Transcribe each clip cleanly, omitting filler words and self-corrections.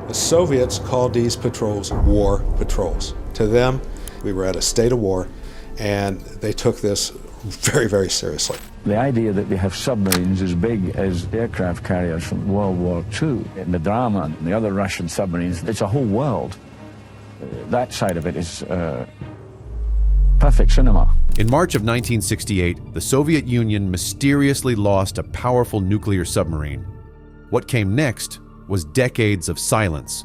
The Soviets called these patrols war patrols. To them, we were at a state of war, and they took this very, very seriously. The idea that they have submarines as big as aircraft carriers from World War II, and the drama and the other Russian submarines, it's a whole world. That side of it is perfect cinema. In March of 1968, the Soviet Union mysteriously lost a powerful nuclear submarine. What came next was decades of silence,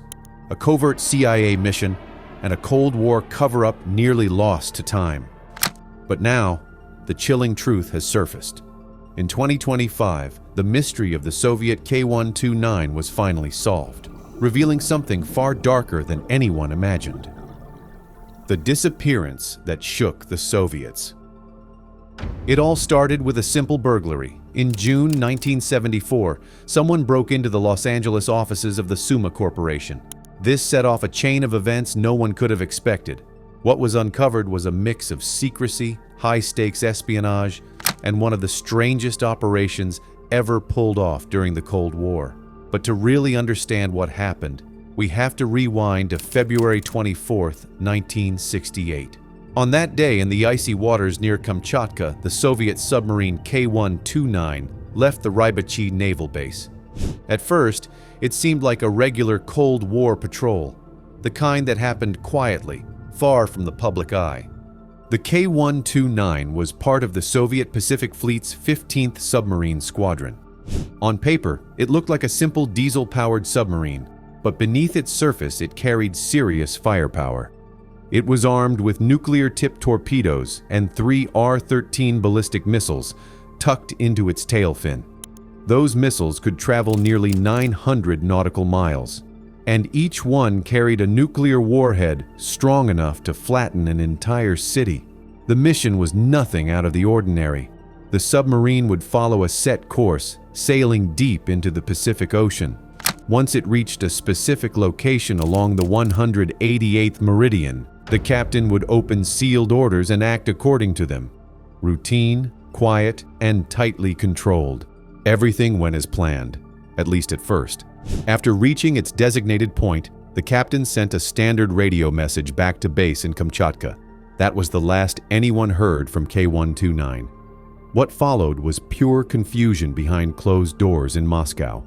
a covert CIA mission, and a Cold War cover-up nearly lost to time. But now, the chilling truth has surfaced. In 2025, the mystery of the Soviet K-129 was finally solved, revealing something far darker than anyone imagined. The disappearance that shook the Soviets. It all started with a simple burglary. In June 1974, someone broke into the Los Angeles offices of the Summa Corporation. This set off a chain of events no one could have expected. What was uncovered was a mix of secrecy, high-stakes espionage, and one of the strangest operations ever pulled off during the Cold War. But to really understand what happened, we have to rewind to February 24, 1968. On that day in the icy waters near Kamchatka, the Soviet submarine K-129 left the Rybachi naval base. At first, it seemed like a regular Cold War patrol, the kind that happened quietly, far from the public eye. The K-129 was part of the Soviet Pacific Fleet's 15th Submarine Squadron. On paper, it looked like a simple diesel-powered submarine, but beneath its surface it carried serious firepower. It was armed with nuclear-tipped torpedoes and 3 R-13 ballistic missiles tucked into its tail fin. Those missiles could travel nearly 900 nautical miles, and each one carried a nuclear warhead strong enough to flatten an entire city. The mission was nothing out of the ordinary. The submarine would follow a set course, sailing deep into the Pacific Ocean. Once it reached a specific location along the 188th meridian, the captain would open sealed orders and act according to them. Routine, quiet, and tightly controlled. Everything went as planned, at least at first. After reaching its designated point, the captain sent a standard radio message back to base in Kamchatka. That was the last anyone heard from K-129. What followed was pure confusion behind closed doors in Moscow.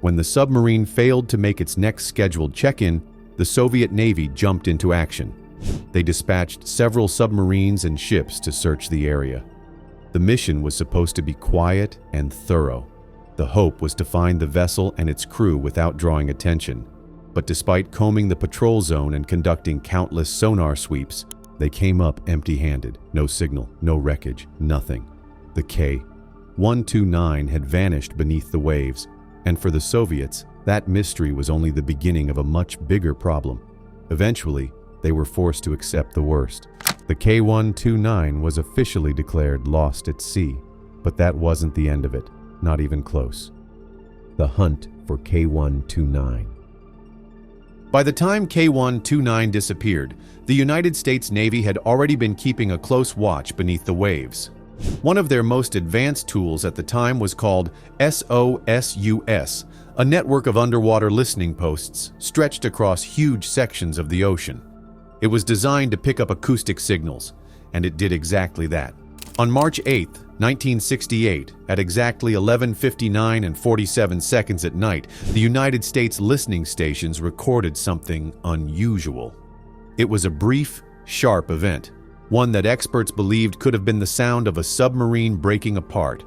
When the submarine failed to make its next scheduled check-in, the Soviet Navy jumped into action. They dispatched several submarines and ships to search the area. The mission was supposed to be quiet and thorough. The hope was to find the vessel and its crew without drawing attention. But despite combing the patrol zone and conducting countless sonar sweeps, they came up empty-handed. No signal, no wreckage, nothing. The K-129 had vanished beneath the waves, and for the Soviets, that mystery was only the beginning of a much bigger problem. Eventually, they were forced to accept the worst. The K-129 was officially declared lost at sea, but that wasn't the end of it, not even close. The hunt for K-129. By the time K-129 disappeared, the United States Navy had already been keeping a close watch beneath the waves. One of their most advanced tools at the time was called SOSUS, a network of underwater listening posts stretched across huge sections of the ocean. It was designed to pick up acoustic signals, and it did exactly that. On March 8, 1968, at exactly 11:59 and 47 seconds at night, the United States listening stations recorded something unusual. It was a brief, sharp event, one that experts believed could have been the sound of a submarine breaking apart.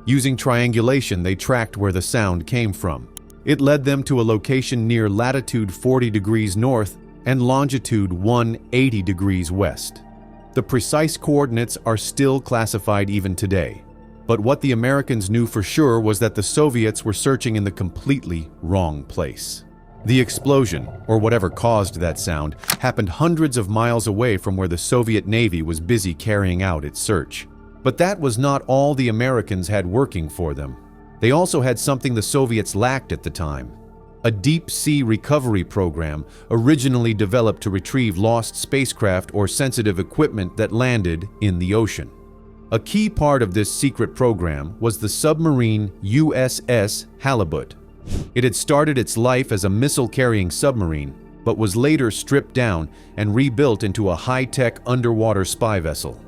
Using triangulation, they tracked where the sound came from. It led them to a location near latitude 40 degrees north and longitude 180 degrees west. The precise coordinates are still classified even today. But what the Americans knew for sure was that the Soviets were searching in the completely wrong place. The explosion, or whatever caused that sound, happened hundreds of miles away from where the Soviet Navy was busy carrying out its search. But that was not all the Americans had working for them. They also had something the Soviets lacked at the time: a deep-sea recovery program originally developed to retrieve lost spacecraft or sensitive equipment that landed in the ocean. A key part of this secret program was the submarine USS Halibut, It had started its life as a missile-carrying submarine, but was later stripped down and rebuilt into a high-tech underwater spy vessel.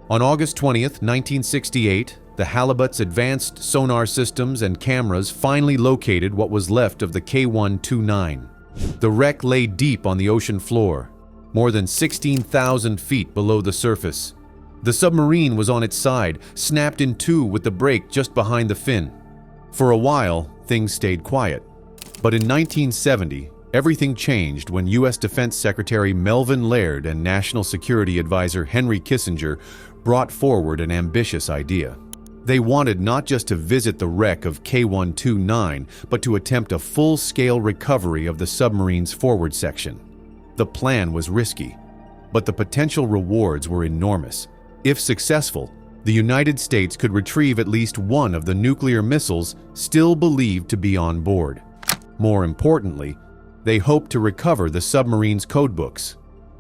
On August 20th, 1968, the Halibut's advanced sonar systems and cameras finally located what was left of the K-129. The wreck lay deep on the ocean floor, more than 16,000 feet below the surface. The submarine was on its side, snapped in two with the break just behind the fin. For a while, things stayed quiet. But in 1970, everything changed when U.S. Defense Secretary Melvin Laird and National Security Advisor Henry Kissinger brought forward an ambitious idea. They wanted not just to visit the wreck of K-129, but to attempt a full-scale recovery of the submarine's forward section. The plan was risky, but the potential rewards were enormous. If successful, the United States could retrieve at least one of the nuclear missiles still believed to be on board. More importantly, they hoped to recover the submarine's codebooks.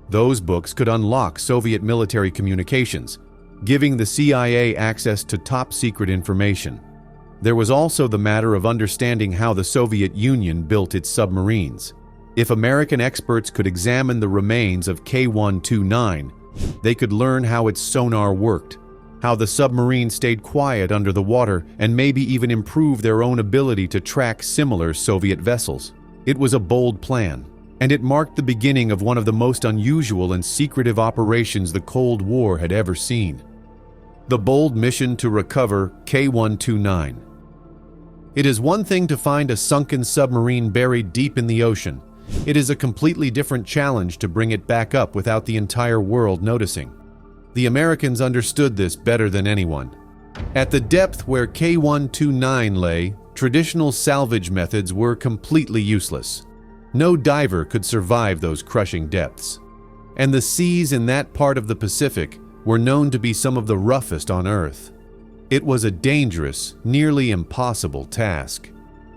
Those books could unlock Soviet military communications, giving the CIA access to top-secret information. There was also the matter of understanding how the Soviet Union built its submarines. If American experts could examine the remains of K-129, they could learn how its sonar worked, how the submarine stayed quiet under the water, and maybe even improve their own ability to track similar Soviet vessels. It was a bold plan, and it marked the beginning of one of the most unusual and secretive operations the Cold War had ever seen. The bold mission to recover K-129. It is one thing to find a sunken submarine buried deep in the ocean. It is a completely different challenge to bring it back up without the entire world noticing. The Americans understood this better than anyone. At the depth where K-129 lay, traditional salvage methods were completely useless. No diver could survive those crushing depths. And the seas in that part of the Pacific were known to be some of the roughest on Earth. It was a dangerous, nearly impossible task.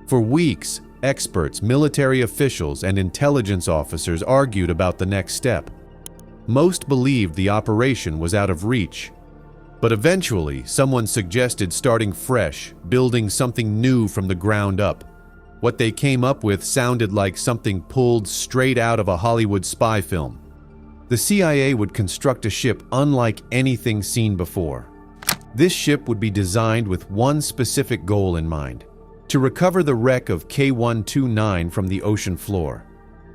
For weeks, experts, military officials, and intelligence officers argued about the next step. Most believed the operation was out of reach. But eventually, someone suggested starting fresh, building something new from the ground up. What they came up with sounded like something pulled straight out of a Hollywood spy film. The CIA would construct a ship unlike anything seen before. This ship would be designed with one specific goal in mind: to recover the wreck of K-129 from the ocean floor.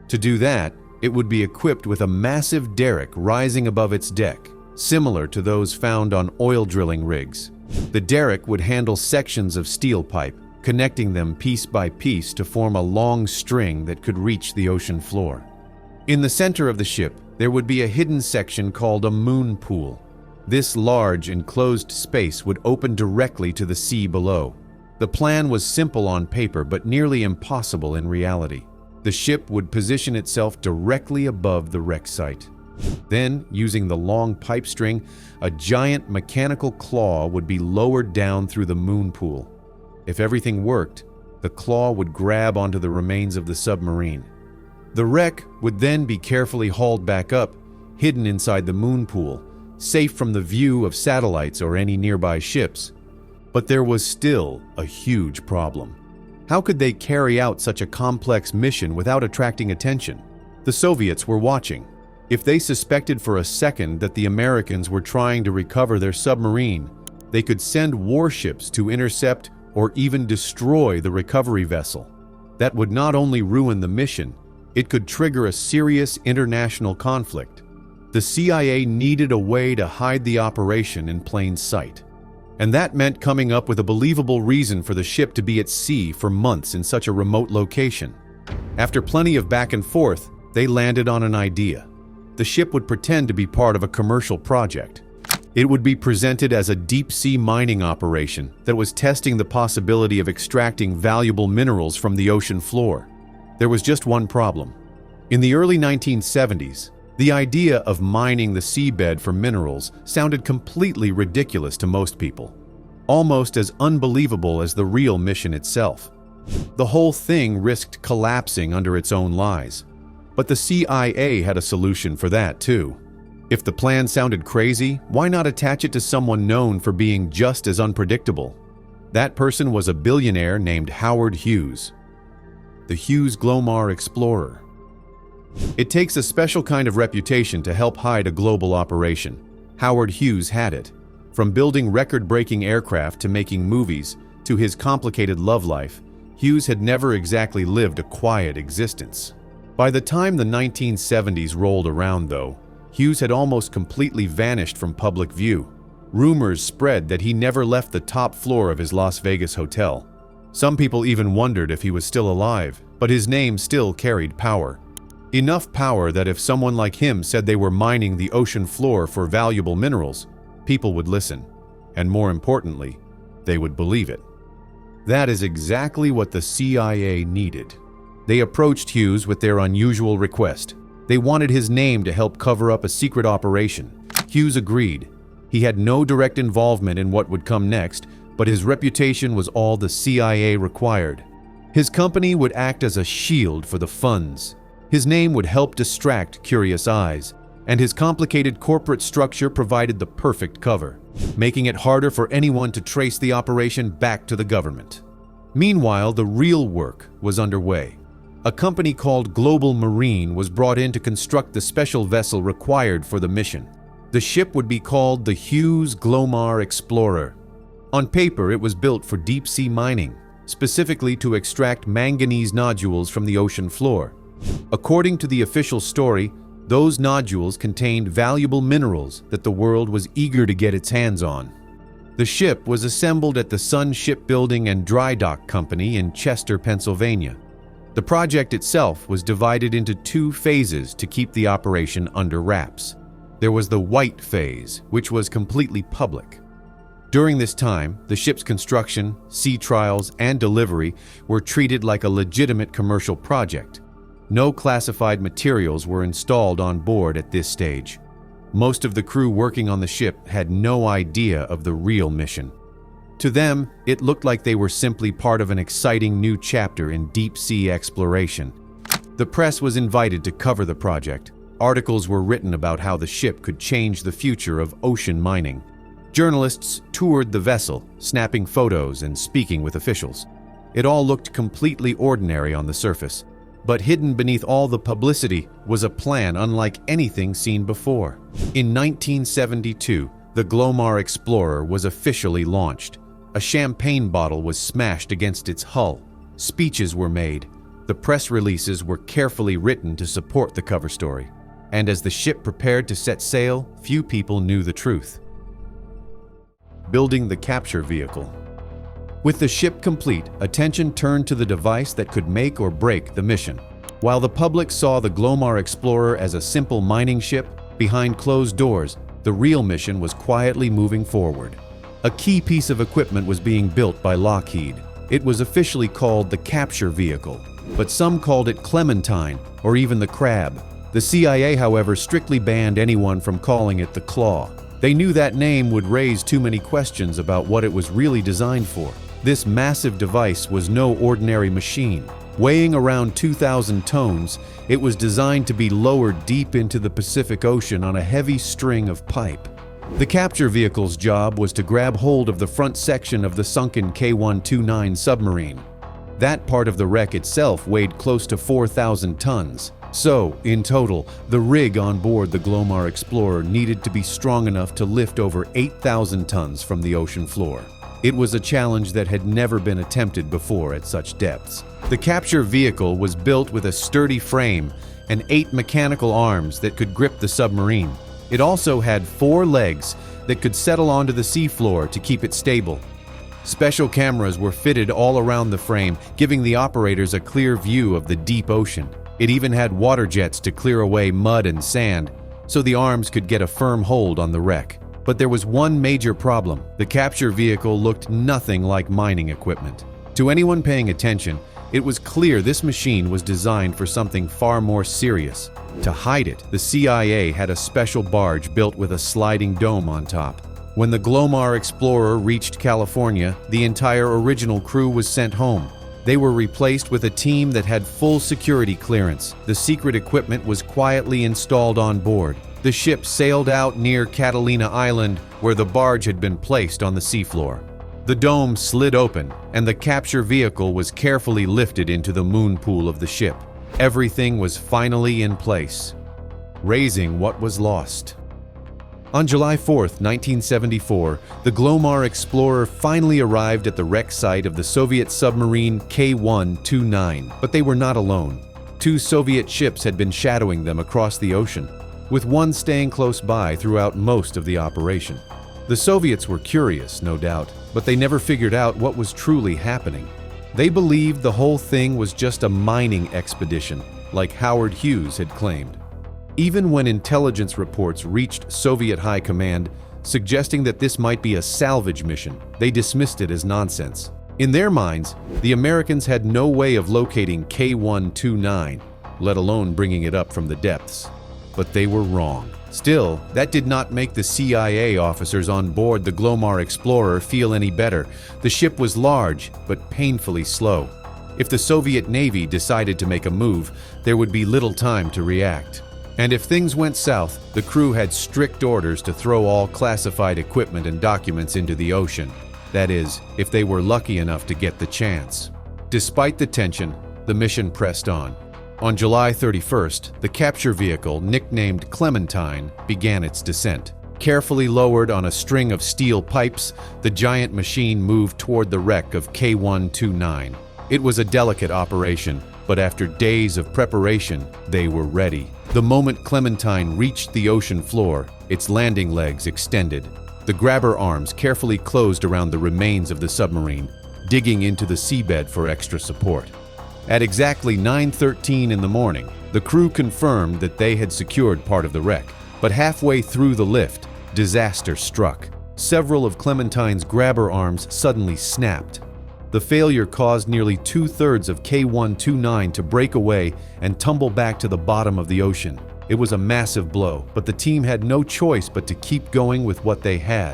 To do that, it would be equipped with a massive derrick rising above its deck, similar to those found on oil drilling rigs. The derrick would handle sections of steel pipe, connecting them piece by piece to form a long string that could reach the ocean floor. In the center of the ship, there would be a hidden section called a moon pool. This large, enclosed space would open directly to the sea below. The plan was simple on paper, but nearly impossible in reality. The ship would position itself directly above the wreck site. Then, using the long pipe string, a giant mechanical claw would be lowered down through the moon pool. If everything worked, the claw would grab onto the remains of the submarine. The wreck would then be carefully hauled back up, hidden inside the moon pool, safe from the view of satellites or any nearby ships. But there was still a huge problem. How could they carry out such a complex mission without attracting attention? The Soviets were watching. If they suspected for a second that the Americans were trying to recover their submarine, they could send warships to intercept or even destroy the recovery vessel. That would not only ruin the mission, it could trigger a serious international conflict. The CIA needed a way to hide the operation in plain sight. And that meant coming up with a believable reason for the ship to be at sea for months in such a remote location. After plenty of back and forth, they landed on an idea. The ship would pretend to be part of a commercial project. It would be presented as a deep-sea mining operation that was testing the possibility of extracting valuable minerals from the ocean floor. There was just one problem. In the early 1970s, the idea of mining the seabed for minerals sounded completely ridiculous to most people, almost as unbelievable as the real mission itself. The whole thing risked collapsing under its own lies. But the CIA had a solution for that too. If the plan sounded crazy, why not attach it to someone known for being just as unpredictable? That person was a billionaire named Howard Hughes. the Hughes Glowar Explorer. It takes a special kind of reputation to help hide a global operation. Howard Hughes had it. From building record-breaking aircraft to making movies to his complicated love life, Hughes had never exactly lived a quiet existence. By the time the 1970s rolled around, though, Hughes had almost completely vanished from public view. Rumors spread that he never left the top floor of his Las Vegas hotel. Some people even wondered if he was still alive, but his name still carried power. Enough power that if someone like him said they were mining the ocean floor for valuable minerals, people would listen. And more importantly, they would believe it. That is exactly what the CIA needed. They approached Hughes with their unusual request. They wanted his name to help cover up a secret operation. Hughes agreed. He had no direct involvement in what would come next, but his reputation was all the CIA required. His company would act as a shield for the funds. His name would help distract curious eyes, and his complicated corporate structure provided the perfect cover, making it harder for anyone to trace the operation back to the government. Meanwhile, the real work was underway. A company called Global Marine was brought in to construct the special vessel required for the mission. The ship would be called the Hughes Glowar Explorer. On paper, it was built for deep-sea mining, specifically to extract manganese nodules from the ocean floor. According to the official story, those nodules contained valuable minerals that the world was eager to get its hands on. The ship was assembled at the Sun Shipbuilding and Dry Dock Company in Chester, Pennsylvania. The project itself was divided into 2 phases to keep the operation under wraps. There was the white phase, which was completely public. During this time, the ship's construction, sea trials, and delivery were treated like a legitimate commercial project. No classified materials were installed on board at this stage. Most of the crew working on the ship had no idea of the real mission. To them, it looked like they were simply part of an exciting new chapter in deep-sea exploration. The press was invited to cover the project. Articles were written about how the ship could change the future of ocean mining. Journalists toured the vessel, snapping photos and speaking with officials. It all looked completely ordinary on the surface, but hidden beneath all the publicity was a plan unlike anything seen before. In 1972, the Glowar Explorer was officially launched. A champagne bottle was smashed against its hull. Speeches were made. The press releases were carefully written to support the cover story. And as the ship prepared to set sail, few people knew the truth. Building the capture vehicle. With the ship complete, attention turned to the device that could make or break the mission. While the public saw the Glowar Explorer as a simple mining ship, behind closed doors, the real mission was quietly moving forward. A key piece of equipment was being built by Lockheed. It was officially called the capture vehicle, but some called it Clementine or even the Crab. The CIA, however, strictly banned anyone from calling it the Claw. They knew that name would raise too many questions about what it was really designed for. This massive device was no ordinary machine. Weighing around 2,000 tons, it was designed to be lowered deep into the Pacific Ocean on a heavy string of pipe. The capture vehicle's job was to grab hold of the front section of the sunken K-129 submarine. That part of the wreck itself weighed close to 4,000 tons. So, in total, the rig on board the Glowar Explorer needed to be strong enough to lift over 8,000 tons from the ocean floor. It was a challenge that had never been attempted before at such depths. The capture vehicle was built with a sturdy frame and 8 mechanical arms that could grip the submarine. It also had 4 legs that could settle onto the seafloor to keep it stable. Special cameras were fitted all around the frame, giving the operators a clear view of the deep ocean. It even had water jets to clear away mud and sand, so the arms could get a firm hold on the wreck. But there was one major problem. The capture vehicle looked nothing like mining equipment. To anyone paying attention, it was clear this machine was designed for something far more serious. To hide it, the CIA had a special barge built with a sliding dome on top. When the Glowar Explorer reached California, the entire original crew was sent home. They were replaced with a team that had full security clearance. The secret equipment was quietly installed on board. The ship sailed out near Catalina Island, where the barge had been placed on the seafloor. The dome slid open, and the capture vehicle was carefully lifted into the moon pool of the ship. Everything was finally in place, raising what was lost. On July 4, 1974, the Glowar explorer finally arrived at the wreck site of the Soviet submarine K-129, but they were not alone. 2 Soviet ships had been shadowing them across the ocean, with one staying close by throughout most of the operation. The Soviets were curious, no doubt, but they never figured out what was truly happening. They believed the whole thing was just a mining expedition, like Howard Hughes had claimed. Even when intelligence reports reached Soviet high command suggesting that this might be a salvage mission, they dismissed it as nonsense. In their minds, the Americans had no way of locating K-129, let alone bringing it up from the depths. But they were wrong. Still, that did not make the CIA officers on board the Glowar explorer feel any better. The ship was large, but painfully slow. If the Soviet Navy decided to make a move, there would be little time to react. And if things went south, the crew had strict orders to throw all classified equipment and documents into the ocean. That is, if they were lucky enough to get the chance. Despite the tension, the mission pressed on. On July 31st, the capture vehicle, nicknamed Clementine, began its descent. Carefully lowered on a string of steel pipes, the giant machine moved toward the wreck of K-129. It was a delicate operation, but after days of preparation, they were ready. The moment Clementine reached the ocean floor, its landing legs extended. The grabber arms carefully closed around the remains of the submarine, digging into the seabed for extra support. At exactly 9:13 in the morning, the crew confirmed that they had secured part of the wreck. But halfway through the lift, disaster struck. Several of Clementine's grabber arms suddenly snapped. The failure caused nearly 2/3 of K-129 to break away and tumble back to the bottom of the ocean. It was a massive blow, but the team had no choice but to keep going with what they had.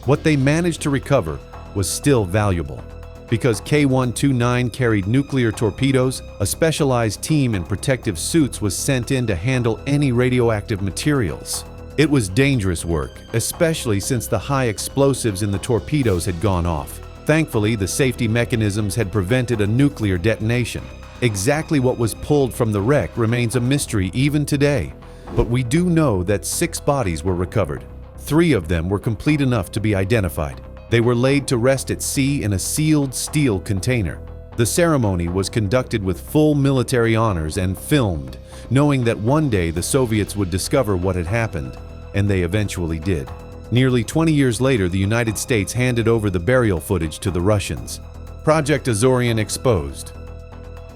What they managed to recover was still valuable. Because K-129 carried nuclear torpedoes, a specialized team in protective suits was sent in to handle any radioactive materials. It was dangerous work, especially since the high explosives in the torpedoes had gone off. Thankfully, the safety mechanisms had prevented a nuclear detonation. Exactly what was pulled from the wreck remains a mystery even today. But we do know that 6 bodies were recovered. 3 of them were complete enough to be identified. They were laid to rest at sea in a sealed steel container. The ceremony was conducted with full military honors and filmed, knowing that one day the Soviets would discover what had happened, and they eventually did. Nearly 20 years later, the United States handed over the burial footage to the Russians. Project Aorian exposed.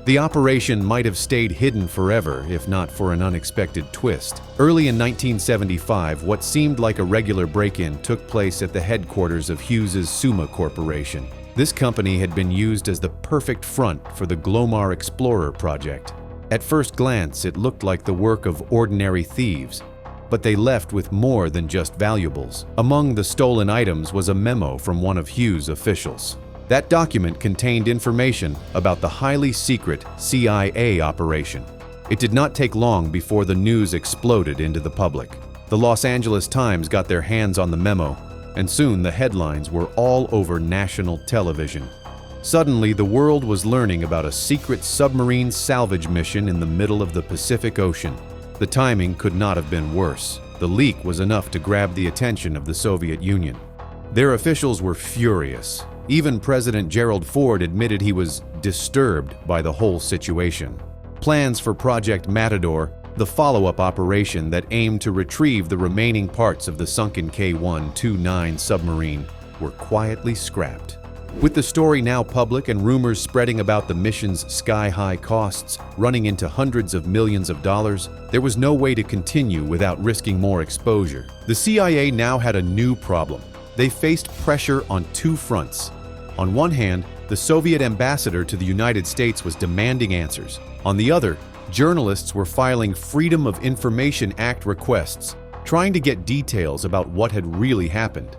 The operation might have stayed hidden forever if not for an unexpected twist. Early in 1975, what seemed like a regular break-in took place at the headquarters of Hughes' Summa Corporation. This company had been used as the perfect front for the Glowar Explorer project. At first glance, it looked like the work of ordinary thieves, but they left with more than just valuables. Among the stolen items was a memo from one of Hughes' officials. That document contained information about the highly secret CIA operation. It did not take long before the news exploded into the public. The Los Angeles Times got their hands on the memo, and soon the headlines were all over national television. Suddenly, the world was learning about a secret submarine salvage mission in the middle of the Pacific Ocean. The timing could not have been worse. The leak was enough to grab the attention of the Soviet Union. Their officials were furious. Even President Gerald Ford admitted he was disturbed by the whole situation. Plans for Project Matador, the follow-up operation that aimed to retrieve the remaining parts of the sunken K-129 submarine, were quietly scrapped. With the story now public and rumors spreading about the mission's sky-high costs running into hundreds of millions of dollars, there was no way to continue without risking more exposure. The CIA now had a new problem. They faced pressure on 2 fronts. On one hand, the Soviet ambassador to the United States was demanding answers. On the other, journalists were filing Freedom of Information Act requests, trying to get details about what had really happened.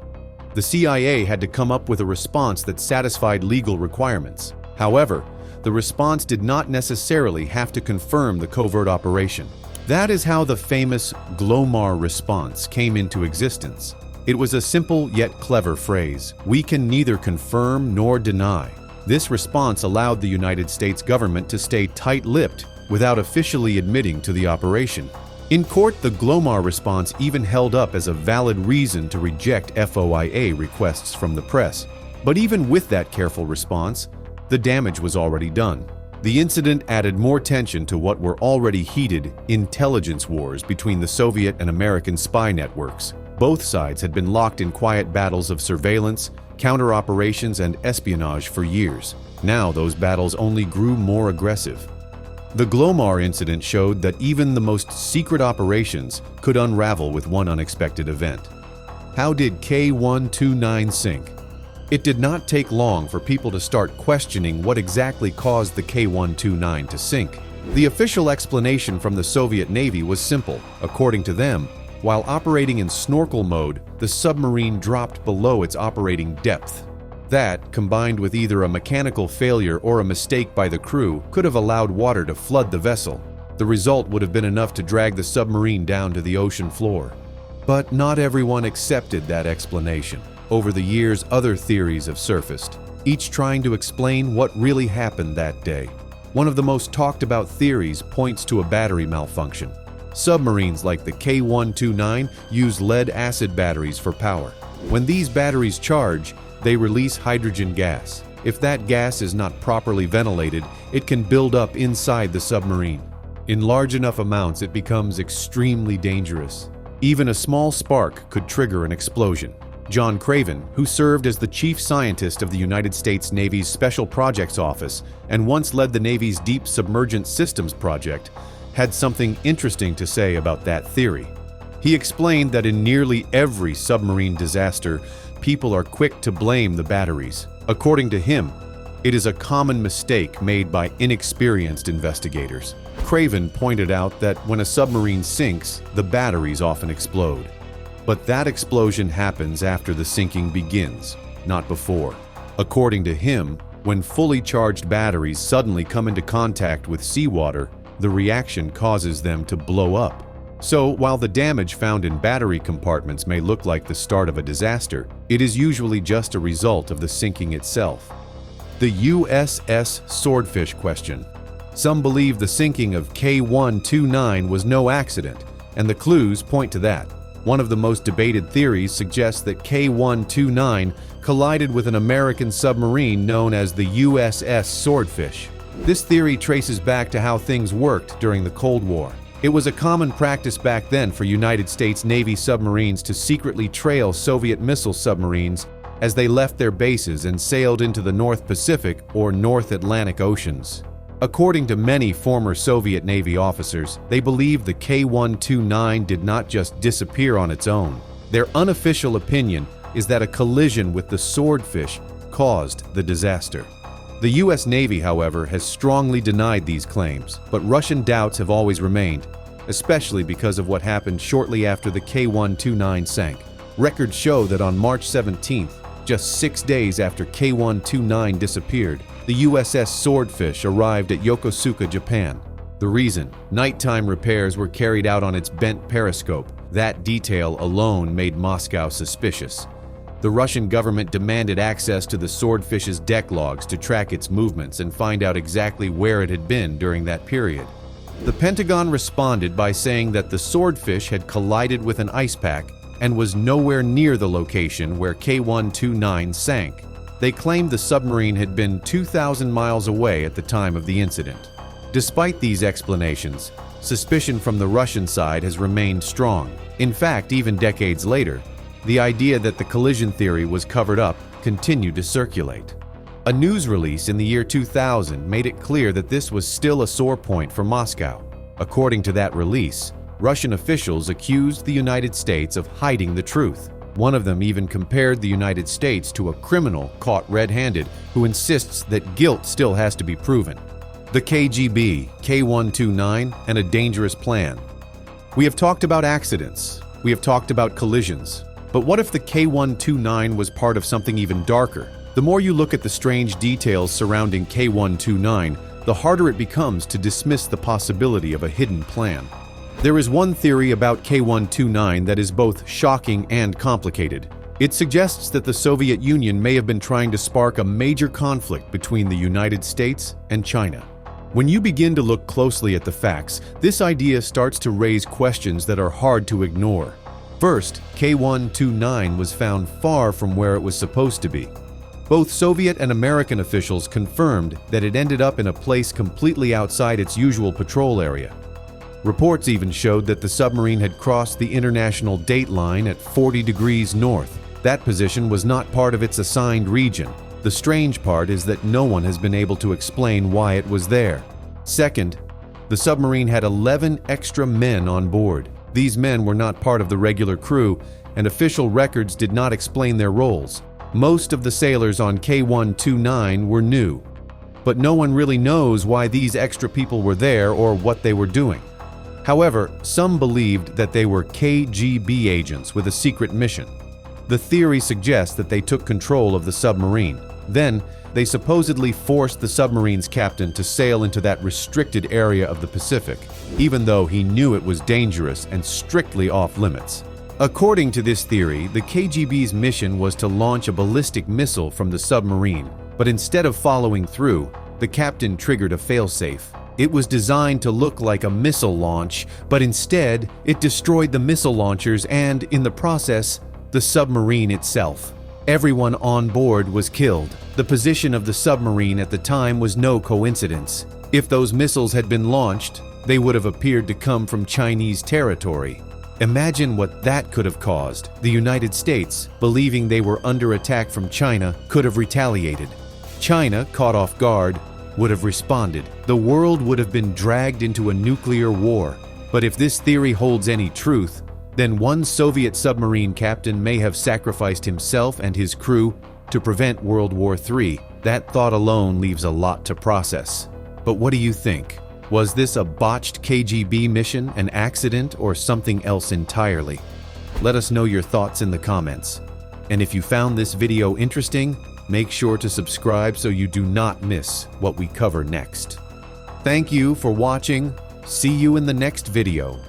The CIA had to come up with a response that satisfied legal requirements. However, the response did not necessarily have to confirm the covert operation. That is how the famous Glowar response came into existence. It was a simple yet clever phrase: "We can neither confirm nor deny." This response allowed the United States government to stay tight-lipped without officially admitting to the operation. In court, the Glowar response even held up as a valid reason to reject FOIA requests from the press. But even with that careful response, the damage was already done. The incident added more tension to what were already heated intelligence wars between the Soviet and American spy networks. Both sides had been locked in quiet battles of surveillance, counter-operations, and espionage for years. Now those battles only grew more aggressive. The Glowar incident showed that even the most secret operations could unravel with one unexpected event. How did K-129 sink? It did not take long for people to start questioning what exactly caused the K-129 to sink. The official explanation from the Soviet Navy was simple. According to them, while operating in snorkel mode, the submarine dropped below its operating depth. That, combined with either a mechanical failure or a mistake by the crew, could have allowed water to flood the vessel. The result would have been enough to drag the submarine down to the ocean floor. But not everyone accepted that explanation. Over the years, other theories have surfaced, each trying to explain what really happened that day. One of the most talked about theories points to a battery malfunction. Submarines like the K-129 use lead-acid batteries for power. When these batteries charge, they release hydrogen gas. If that gas is not properly ventilated, it can build up inside the submarine. In large enough amounts, it becomes extremely dangerous. Even a small spark could trigger an explosion. John Craven, who served as the chief scientist of the United States Navy's Special Projects Office and once led the Navy's Deep Submergent Systems project, had something interesting to say about that theory. He explained that in nearly every submarine disaster, people are quick to blame the batteries. According to him, it is a common mistake made by inexperienced investigators. Craven pointed out that when a submarine sinks, the batteries often explode. But that explosion happens after the sinking begins, not before. According to him, when fully charged batteries suddenly come into contact with seawater, the reaction causes them to blow up. So, while the damage found in battery compartments may look like the start of a disaster, it is usually just a result of the sinking itself. The USS Swordfish Question. Some believe the sinking of K-129 was no accident, and the clues point to that. One of the most debated theories suggests that K-129 collided with an American submarine known as the USS Swordfish. This theory traces back to how things worked during the Cold War. It was a common practice back then for United States Navy submarines to secretly trail Soviet missile submarines as they left their bases and sailed into the North Pacific or North Atlantic Oceans. According to many former Soviet Navy officers, they believe the K-129 did not just disappear on its own. Their unofficial opinion is that a collision with the Swordfish caused the disaster. The U.S. Navy, however, has strongly denied these claims, but Russian doubts have always remained, especially because of what happened shortly after the K-129 sank. Records show that on March 17th, just 6 days after K-129 disappeared, the USS Swordfish arrived at Yokosuka, Japan. The reason? Nighttime repairs were carried out on its bent periscope. That detail alone made Moscow suspicious. The Russian government demanded access to the Swordfish's deck logs to track its movements and find out exactly where it had been during that period. The Pentagon responded by saying that the Swordfish had collided with an ice pack and was nowhere near the location where K-129 sank. They claimed the submarine had been 2,000 miles away at the time of the incident. Despite these explanations, suspicion from the Russian side has remained strong. In fact, even decades later, the idea that the collision theory was covered up continued to circulate. A news release in the year 2000 made it clear that this was still a sore point for Moscow. According to that release, Russian officials accused the United States of hiding the truth. One of them even compared the United States to a criminal caught red-handed who insists that guilt still has to be proven. The KGB, K-129, and a dangerous plan. We have talked about accidents. We have talked about collisions. But what if the K-129 was part of something even darker? The more you look at the strange details surrounding K-129, the harder it becomes to dismiss the possibility of a hidden plan. There is one theory about K-129 that is both shocking and complicated. It suggests that the Soviet Union may have been trying to spark a major conflict between the United States and China. When you begin to look closely at the facts, this idea starts to raise questions that are hard to ignore. First, K-129 was found far from where it was supposed to be. Both Soviet and American officials confirmed that it ended up in a place completely outside its usual patrol area. Reports even showed that the submarine had crossed the international date line at 40 degrees north. That position was not part of its assigned region. The strange part is that no one has been able to explain why it was there. Second, the submarine had 11 extra men on board. These men were not part of the regular crew, and official records did not explain their roles. Most of the sailors on K-129 were new, but no one really knows why these extra people were there or what they were doing. However, some believed that they were KGB agents with a secret mission. The theory suggests that they took control of the submarine. Then, they supposedly forced the submarine's captain to sail into that restricted area of the Pacific, even though he knew it was dangerous and strictly off-limits. According to this theory, the KGB's mission was to launch a ballistic missile from the submarine, but instead of following through, the captain triggered a failsafe. It was designed to look like a missile launch, but instead, it destroyed the missile launchers and, in the process, the submarine itself. Everyone on board was killed. The position of the submarine at the time was no coincidence. If those missiles had been launched, they would have appeared to come from Chinese territory. Imagine what that could have caused. The United States, believing they were under attack from China, could have retaliated. China, caught off guard, would have responded. The world would have been dragged into a nuclear war. But if this theory holds any truth, then one Soviet submarine captain may have sacrificed himself and his crew to prevent World War III. That thought alone leaves a lot to process. But what do you think? Was this a botched KGB mission, an accident, or something else entirely? Let us know your thoughts in the comments. And if you found this video interesting, make sure to subscribe so you do not miss what we cover next. Thank you for watching. See you in the next video.